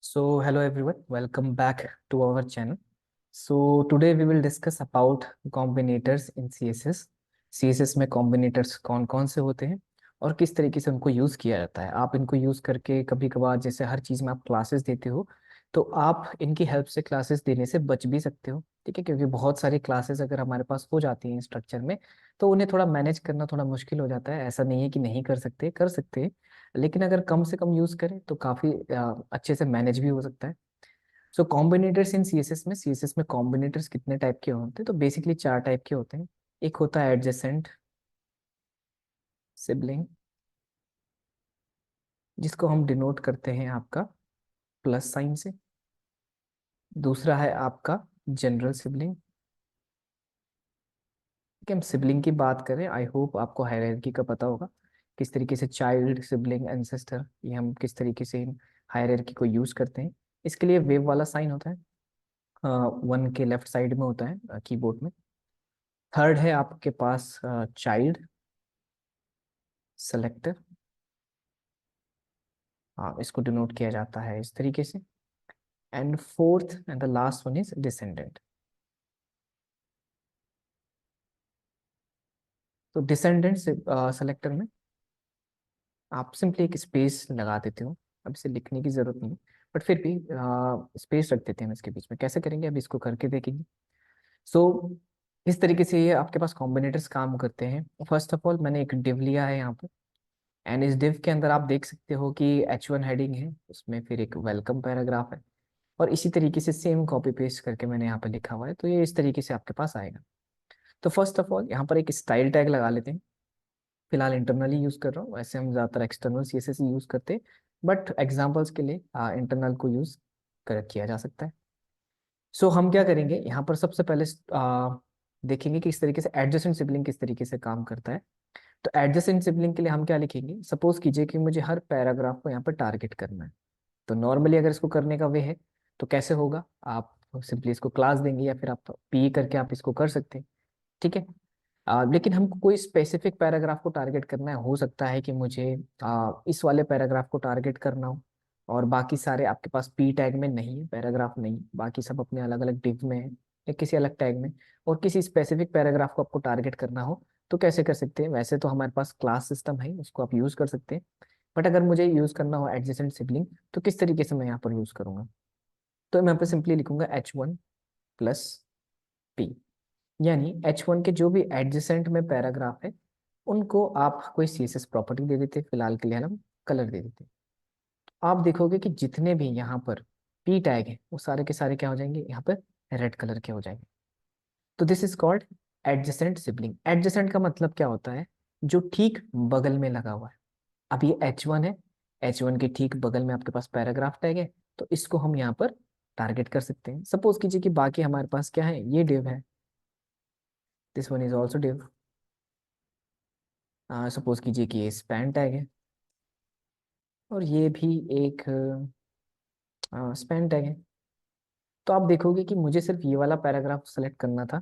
So, hello everyone, welcome back to our channel. So, today we will discuss about combinators in CSS. CSS में combinators कौन कौन से होते हैं और किस तरीके से उनको यूज़ किया जाता है। आप इनको यूज़ करके कभी कभार जैसे हर चीज़ में आप क्लासेस देते हो, तो आप इनकी हेल्प से क्लासेस देने से बच भी सकते हो। ठीक है, क्योंकि बहुत सारी क्लासेस अगर हमारे पास हो जाती हैं स्ट्रक्चर में, तो उन्हें थोड़ा मैनेज करना थोड़ा मुश्किल हो जाता है। ऐसा नहीं है कि नहीं कर सकते हैं, लेकिन अगर कम से कम यूज करें तो काफी अच्छे से मैनेज भी हो सकता है। सो कॉम्बिनेटर्स इन सीएसएस में कॉम्बिनेटर्स कितने टाइप के होते हैं? तो बेसिकली चार टाइप के होते हैं। एक होता है एडजेसेंट सिबलिंग, जिसको हम डिनोट करते हैं आपका प्लस साइन से। दूसरा है आपका जनरल सिबलिंग। कि हम सिबलिंग की बात करें, आई होप आपको हायरार्की का पता होगा किस तरीके से चाइल्ड सिबलिंग एंसेस्टर, ये हम किस तरीके से इन हायरार्की को यूज करते हैं। इसके लिए वेव वाला साइन होता है, वन के लेफ्ट साइड में होता है कीबोर्ड में। थर्ड है आपके पास चाइल्ड सेलेक्टर, हाँ इसको डिनोट किया जाता है इस तरीके से। And fourth and the last one is descendant. तो डिसेंडेंट सेलेक्टर में आप सिंपली एक स्पेस लगा देते हो। अब इसे लिखने की जरूरत नहीं, बट फिर भी स्पेस रख देते हैं हम इसके बीच में। कैसे करेंगे अभी इसको करके देखेंगे। सो इस तरीके से ये आपके पास कॉम्बिनेटर्स काम करते हैं। फर्स्ट ऑफ ऑल मैंने एक डिव लिया है यहाँ पे, एंड इस डिव के अंदर आप देख सकते हो कि H1 हेडिंग है, उसमें फिर एक वेलकम पैराग्राफ है, और इसी तरीके से सेम कॉपी पेस्ट करके मैंने यहाँ पे लिखा हुआ है। तो ये इस तरीके से आपके पास आएगा। तो फर्स्ट ऑफ ऑल यहाँ पर एक स्टाइल टैग लगा लेते हैं। फिलहाल इंटरनली यूज कर रहा हूँ, वैसे हम ज्यादातर एक्सटर्नल CSS यूज करते हैं, बट एग्जाम्पल्स के लिए इंटरनल को यूज कर किया जा सकता है। सो हम क्या करेंगे यहाँ पर, सबसे पहले देखेंगे कि इस तरीके से एडजेसेंट सिबलिंग किस तरीके से काम करता है। तो एडजेसेंट सिबलिंग के लिए हम क्या लिखेंगे, सपोज कीजिए कि मुझे हर पैराग्राफ को यहाँ पर टारगेट करना है। तो नॉर्मली अगर इसको करने का वे है तो कैसे होगा, आप सिंपली इसको क्लास देंगे या फिर आप पी करके आप इसको कर सकते हैं। ठीक है, लेकिन हमको कोई स्पेसिफिक पैराग्राफ को टारगेट करना है। हो सकता है कि मुझे इस वाले पैराग्राफ को टारगेट करना हो, और बाकी सारे आपके पास पी टैग में नहीं है, पैराग्राफ नहीं, बाकी सब अपने अलग अलग डिव में है या किसी अलग टैग में, और किसी स्पेसिफिक पैराग्राफ को आपको टारगेट करना हो। तो कैसे कर सकते हैं? वैसे तो हमारे पास क्लास सिस्टम है, उसको आप यूज कर सकते हैं, बट अगर मुझे यूज करना हो एडजेसेंट सिबलिंग, तो किस तरीके से मैं यहाँ पर यूज करूंगा? तो मैं यहाँ पे सिंपली लिखूंगा H1 प्लस पी। यानी H1 के जो भी एडजेसेंट में पैराग्राफ है, उनको आप कोई CSS प्रॉपर्टी दे देते, फिलहाल के लिए हम कलर दे देते। आप देखोगे कि जितने भी यहाँ पर पी टैग है वो सारे के सारे क्या हो जाएंगे, यहाँ पर रेड कलर के हो जाएंगे। तो this is called adjacent sibling. Adjacent का मतलब क्या होता है? जो ठीक बगल में लगा हुआ है। अब ये H1 है, H1 के ठीक बगल में आपके पास पैराग्राफ टैग है, तो इसको हम यहाँ पर टारगेट कर सकते हैं। सपोज कीजिए कि बाकी हमारे पास क्या है, ये डिव है, this one is also div. Suppose कीजिए कि ये स्पैन टैग है, और ये भी एक स्पैन टैग है। तो आप देखोगे कि मुझे सिर्फ ये वाला पैराग्राफ सेलेक्ट करना था,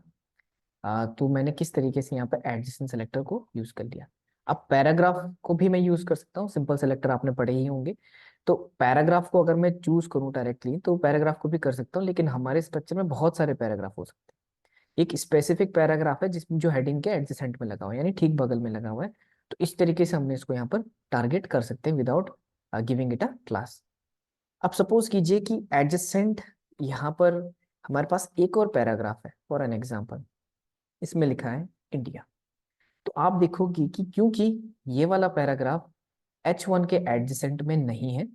तो मैंने किस तरीके से यहाँ पे एडजेसेंट सेलेक्टर को यूज कर लिया। अब पैराग्राफ को भी मैं यूज कर सकता हूँ, सिंपल सेलेक्टर आपने पढ़े ही होंगे। तो पैराग्राफ को अगर मैं चूज करूँ डायरेक्टली, तो पैराग्राफ को भी कर सकता हूँ, लेकिन हमारे स्ट्रक्चर में बहुत सारे पैराग्राफ हो सकते हैं। एक स्पेसिफिक पैराग्राफ है जिसमें जो हेडिंग के एडजेसेंट में लगा हुआ है, यानी ठीक बगल में लगा हुआ है। तो इस तरीके से हमने इसको यहाँ पर टारगेट कर सकते हैं without giving it a class. अब सपोज कीजिए कि एडजेसेंट यहाँ पर हमारे पास एक और पैराग्राफ है, फॉर एन एग्जाम्पल इसमें लिखा है इंडिया। तो आप देखोगे कि क्योंकि ये वाला पैराग्राफ H1 के एडजेसेंट में नहीं है,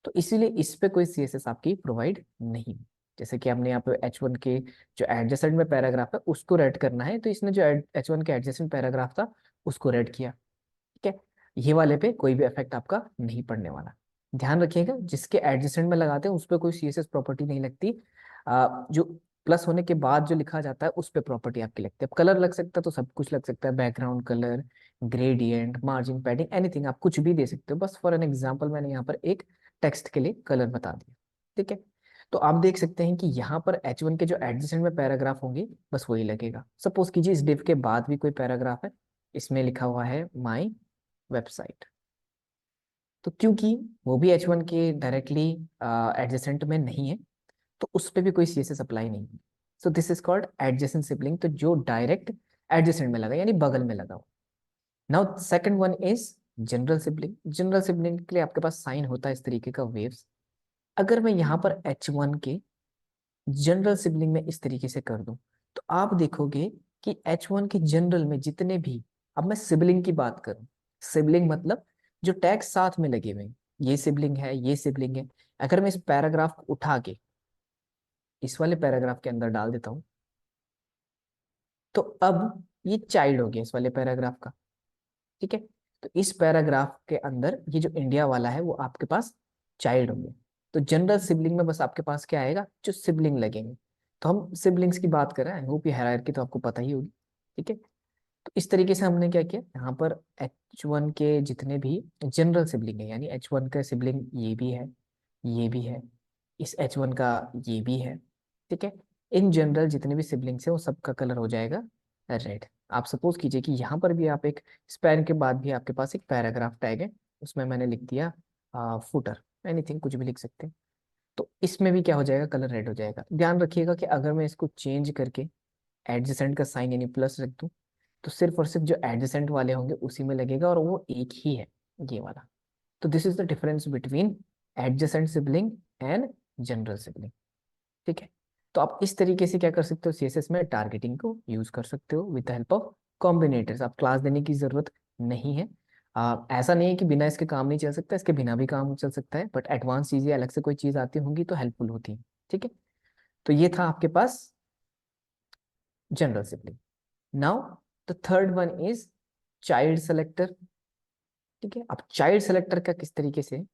तो इसीलिए इस पे कोई CSS आपकी प्रोवाइड नहीं। जैसे कि हमने यहाँ पे H1 के जो एडजेसेंट में पैराग्राफ है उसको रेड करना है, तो इसने जो H1 के एडजेसेंट पैराग्राफ था उसको रेड किया। ठीक है, ये वाले पे कोई भी इफेक्ट आपका नहीं पड़ने वाला। ध्यान रखिएगा, जिसके एडजेसेंट में लगाते हैं उस पर कोई CSS प्रॉपर्टी नहीं लगती। जो प्लस होने के बाद जो लिखा जाता है उस पे प्रॉपर्टी आपकी लगती है। अब कलर लग सकता है तो सब कुछ लग सकता है, background colour, gradient, margin, padding, anything आप कुछ भी दे सकते हो। बस फॉर एन एग्जाम्पल मैंने यहाँ पर एक टेक्स्ट के लिए कलर बता दिया। ठीक है, तो आप देख सकते हैं कि यहाँ पर H1 के जो एडजेसेंट में पैराग्राफ होंगे बस वही लगेगा। सपोज कीजिए इस डिव के बाद भी कोई पैराग्राफ है, इसमें लिखा हुआ है माई वेबसाइट। तो क्योंकि वो भी H1 के डायरेक्टली एडजेसेंट में नहीं है, तो उस पर भी कोई CSS अप्लाई नहीं है। So this is called adjacent sibling, तो जो डायरेक्ट एडजेसेंट में लगा यानी बगल में लगा हो। Now second one is general sibling. General sibling के लिए आपके पास साइन होता है इस तरीके का वेव्स। अगर मैं यहाँ पर H1 के जनरल सिबलिंग में इस तरीके से कर दूं, तो आप देखोगे कि H1 के जनरल में जितने भी, अब मैं सिबलिंग की बात करूं, सिबलिंग मतलब जो टैग साथ में लगे हुए हैं, ये सिबलिंग है, ये सिबलिंग है। अगर मैं इस पैराग्राफ को उठा के इस वाले पैराग्राफ के अंदर डाल देता हूं, तो अब ये चाइल्ड हो गया इस वाले पैराग्राफ का। ठीक है, तो इस पैराग्राफ के अंदर ये जो इंडिया वाला है वो आपके पास चाइल्ड होंगे। तो जनरल सिबलिंग में बस आपके पास क्या आएगा, जो सिबलिंग लगेंगे। तो हम सिबलिंग्स की बात कर रहे हैं, होप ये हायरार्की तो आपको पता ही होगी। ठीक है, तो इस तरीके से हमने क्या किया, यहाँ पर H1 के जितने भी जनरल सिबलिंग है, यानी H1 का सिबलिंग ये भी है, ये भी है, इस H1 का ये भी है। ठीक है, इन जनरल जितने भी सिबलिंग्स है वो सबका कलर हो जाएगा रेड। आप सपोज कीजिए कि यहाँ पर भी आप एक स्पैन के बाद भी आपके पास एक पैराग्राफ टैग है, उसमें मैंने लिख दिया फुटर, एनीथिंग कुछ भी लिख सकते हैं। तो इसमें भी क्या हो जाएगा, कलर रेड हो जाएगा। ध्यान रखिएगा कि अगर मैं इसको चेंज करके एडजेसेंट का साइन यानी प्लस रख दूं, तो सिर्फ और सिर्फ जो एडजेसेंट वाले होंगे उसी में लगेगा, और वो एक ही है, ये वाला। तो this is the difference between adjacent sibling and general sibling. ठीक है, तो आप इस तरीके से क्या कर सकते हो, CSS में टारगेटिंग को यूज कर सकते हो विद द हेल्प ऑफ कॉम्बिनेटर्स। आप क्लास देने की जरूरत नहीं है। ऐसा नहीं है कि बिना इसके काम नहीं चल सकता, इसके बिना भी काम चल सकता है, बट एडवांस चीजें अलग से कोई चीज आती होंगी तो हेल्पफुल होती है। ठीक है, तो ये था आपके पास general sibling. Now the third one is child selector. ठीक है, अब चाइल्ड सेलेक्टर का किस तरीके से,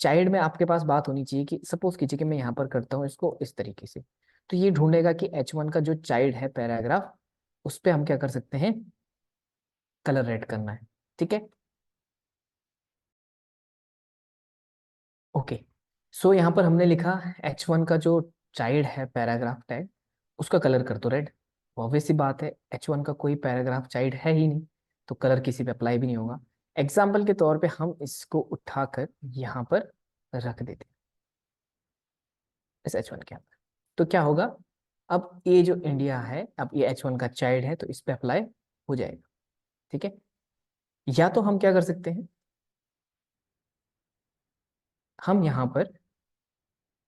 चाइल्ड में आपके पास बात होनी चाहिए कि सपोज कीजिए कि मैं यहाँ पर करता हूँ इसको इस तरीके से, तो ये ढूंढेगा कि H1 का जो चाइल्ड है पैराग्राफ, उस पे हम क्या कर सकते हैं, कलर रेड करना है। ठीक है, ओके। सो यहाँ पर हमने लिखा H1 का जो चाइल्ड है पैराग्राफ टैग, उसका कलर कर दो रेड। ऑब्वियस सी बात है, H1 का कोई पैराग्राफ चाइल्ड है ही नहीं, तो कलर किसी पे अप्लाई भी नहीं होगा। एग्जाम्पल के तौर पे हम इसको उठाकर यहाँ पर रख देते हैं इस H1 के अंदर, तो क्या होगा, अब ये जो इंडिया है, अब ये H1 का चाइल्ड है, तो इस पे अप्लाई हो जाएगा। ठीक है, या तो हम क्या कर सकते हैं, हम यहाँ पर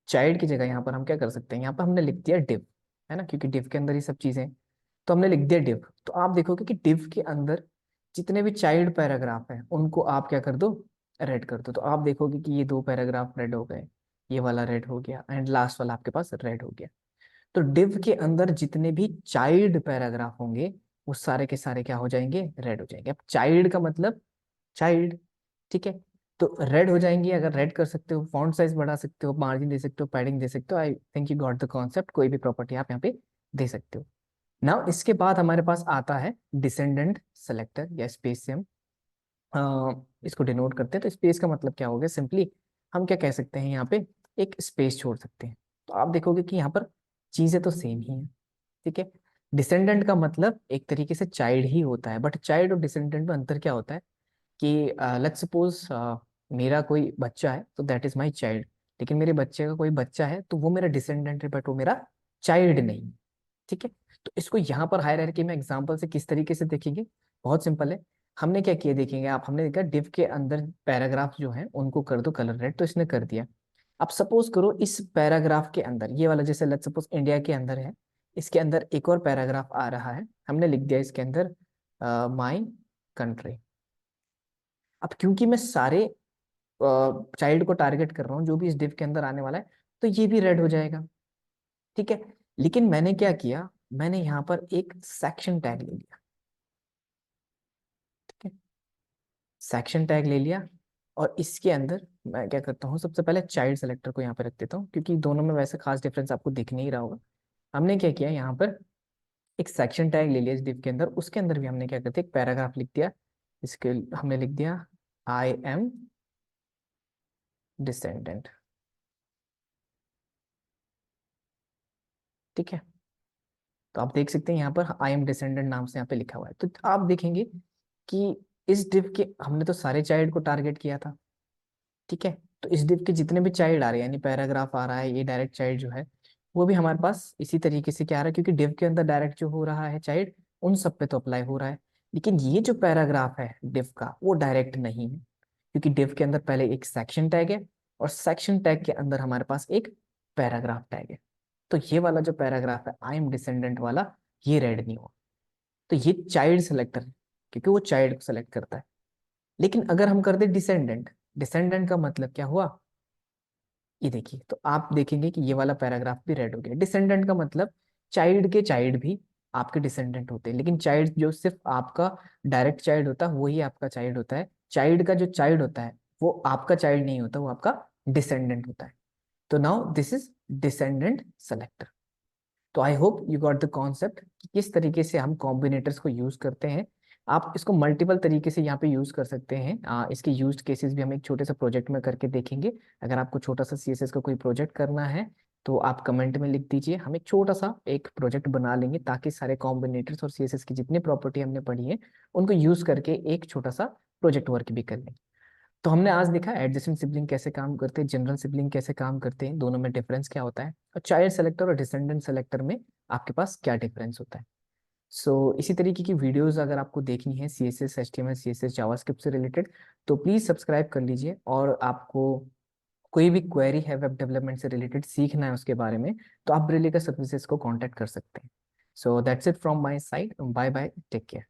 चाइल्ड की जगह यहाँ पर हम क्या कर सकते हैं, यहाँ पर हमने लिख दिया डिव, है ना, क्योंकि डिव के अंदर ही सब चीजें हैं। तो हमने लिख दिया डिव, तो आप देखोगे कि डिव के अंदर जितने भी चाइल्ड पैराग्राफ हैं उनको आप क्या कर दो, रेड कर दो। तो आप देखोगे कि ये दो पैराग्राफ रेड हो गए, ये वाला रेड हो गया, एंड लास्ट वाला आपके पास रेड हो गया। तो डिव के अंदर जितने भी चाइल्ड पैराग्राफ होंगे वो सारे के सारे क्या हो जाएंगे, रेड हो जाएंगे। अब चाइल्ड का मतलब चाइल्ड। ठीक है, तो रेड हो जाएंगे। अगर रेड कर सकते हो, फॉन्ट साइज बढ़ा सकते हो, मार्जिन दे सकते हो, पैडिंग दे सकते हो, I think you got the concept. कोई भी प्रॉपर्टी आप यहाँ पे दे सकते हो। नाउ इसके बाद हमारे पास आता है डिसेंडेंट सेलेक्टर, या स्पेस से हम इसको डिनोट करते हैं। तो स्पेस का मतलब क्या हो गया, सिंपली हम क्या कह सकते हैं, यहाँ पे एक स्पेस छोड़ सकते हैं। तो आप देखोगे कि यहाँ पर चीजें तो सेम ही हैं। ठीक है, डिसेंडेंट का मतलब एक तरीके से चाइल्ड ही होता है, बट चाइल्ड और डिसेंडेंट में अंतर क्या होता है कि लेट्स सपोज मेरा कोई बच्चा है तो दैट इज माय चाइल्ड, लेकिन मेरे बच्चे का कोई बच्चा है तो वो मेरा डिसेंडेंट है, बट वो मेरा चाइल्ड नहीं। ठीक है, तो इसको यहाँ पर हायरार्की में एग्जांपल से किस तरीके से देखेंगे, बहुत सिंपल है। हमने क्या किया देखेंगे आप, हमने देखा डिव के अंदर पैराग्राफ जो है उनको कर दो कलर रेड, तो इसने कर दिया। अब सपोज करो इस पैराग्राफ के अंदर ये वाला, जैसे लेट्स सपोज इंडिया के अंदर है, इसके अंदर एक और पैराग्राफ आ रहा है, हमने लिख दिया इसके अंदर माई कंट्री। अब क्योंकि मैं सारे चाइल्ड को टारगेट कर रहा हूँ जो भी इस डिव के अंदर आने वाला है, तो ये भी रेड हो जाएगा। ठीक है, लेकिन मैंने क्या किया, मैंने यहाँ पर एक सेक्शन टैग ले लिया। ठीक है, सेक्शन टैग ले लिया, और इसके अंदर मैं क्या करता हूँ, सबसे पहले चाइल्ड सेलेक्टर को यहाँ पे रख देता हूँ, क्योंकि दोनों में वैसे खास डिफरेंस आपको दिख नहीं रहा होगा। हमने क्या किया, यहाँ पर एक सेक्शन टैग ले लिया इस डिव के अंदर, उसके अंदर भी हमने क्या करते एक पैराग्राफ लिख दिया। इसके हमने लिख दिया आई एम डिसेंडेंट। ठीक है, तो आप देख सकते हैं यहाँ पर आई एम डिसेंडेंट नाम से यहाँ पे लिखा हुआ है। तो आप देखेंगे कि इस डिव के हमने तो सारे चाइल्ड को टारगेट किया था, ठीक है। तो इस div के जितने भी चाइल्ड आ रहे हैं, यानी पैराग्राफ आ रहा है, ये डायरेक्ट चाइल्ड जो है वो भी हमारे पास इसी तरीके से क्या आ रहा है, क्योंकि div के अंदर डायरेक्ट जो हो रहा है चाइल्ड, उन सब पे तो अप्लाई हो रहा है। लेकिन ये जो पैराग्राफ है div का, वो डायरेक्ट नहीं है, क्योंकि div के अंदर पहले एक सेक्शन टैग है, और सेक्शन टैग के अंदर हमारे पास एक पैराग्राफ टैग है। तो ये वाला जो पैराग्राफ है आई एम डिसेंडेंट वाला, ये रेड नहीं हुआ। तो ये चाइल्ड सेलेक्टर है, क्योंकि वो चाइल्ड को सेलेक्ट करता है। लेकिन अगर हम कर दे डिसेंडेंट, डिसेंडेंट का मतलब क्या हुआ, ये देखिए, तो आप देखेंगे कि ये वाला पैराग्राफ भी रेड हो गया। डिसेंडेंट का मतलब चाइल्ड के चाइल्ड भी आपके डिसेंडेंट होते हैं, लेकिन चाइल्ड जो सिर्फ आपका डायरेक्ट चाइल्ड होता है वही आपका चाइल्ड होता है। चाइल्ड का जो चाइल्ड होता है वो आपका चाइल्ड नहीं होता, वो आपका डिसेंडेंट होता है। तो now this is descendant selector. तो I hope you got the concept कि किस तरीके से हम कॉम्बिनेटर्स को यूज करते हैं। आप इसको मल्टीपल तरीके से यहाँ पे यूज कर सकते हैं। इसके यूज्ड केसेस भी हम एक छोटे से प्रोजेक्ट में करके देखेंगे। अगर आपको छोटा सा सीएसएस का कोई प्रोजेक्ट करना है तो आप कमेंट में लिख दीजिए, हम एक छोटा सा एक प्रोजेक्ट बना लेंगे, ताकि सारे कॉम्बिनेटर्स और सीएसएस की जितनी प्रॉपर्टी हमने पढ़ी है उनको यूज करके एक छोटा सा प्रोजेक्ट वर्क भी कर लेंगे। तो हमने आज देखा एडजेसेंट सिबलिंग कैसे काम करते हैं, जनरल सिबलिंग कैसे काम करते हैं, दोनों में डिफरेंस क्या होता है, और चाइल्ड सेलेक्टर और डिसेंडेंट सेलेक्टर में आपके पास क्या डिफरेंस होता है। इसी तरीके की वीडियोस अगर आपको देखनी है C S S, H T M L, C S S, JavaScript से रिलेटेड, तो प्लीज़ सब्सक्राइब कर लीजिए। और आपको कोई भी क्वेरी है वेब डेवलपमेंट से रिलेटेड, सीखना है उसके बारे में, तो आप ब्रिलिका सर्विसेज को कॉन्टैक्ट कर सकते हैं। So that's it from my side, bye bye, take care.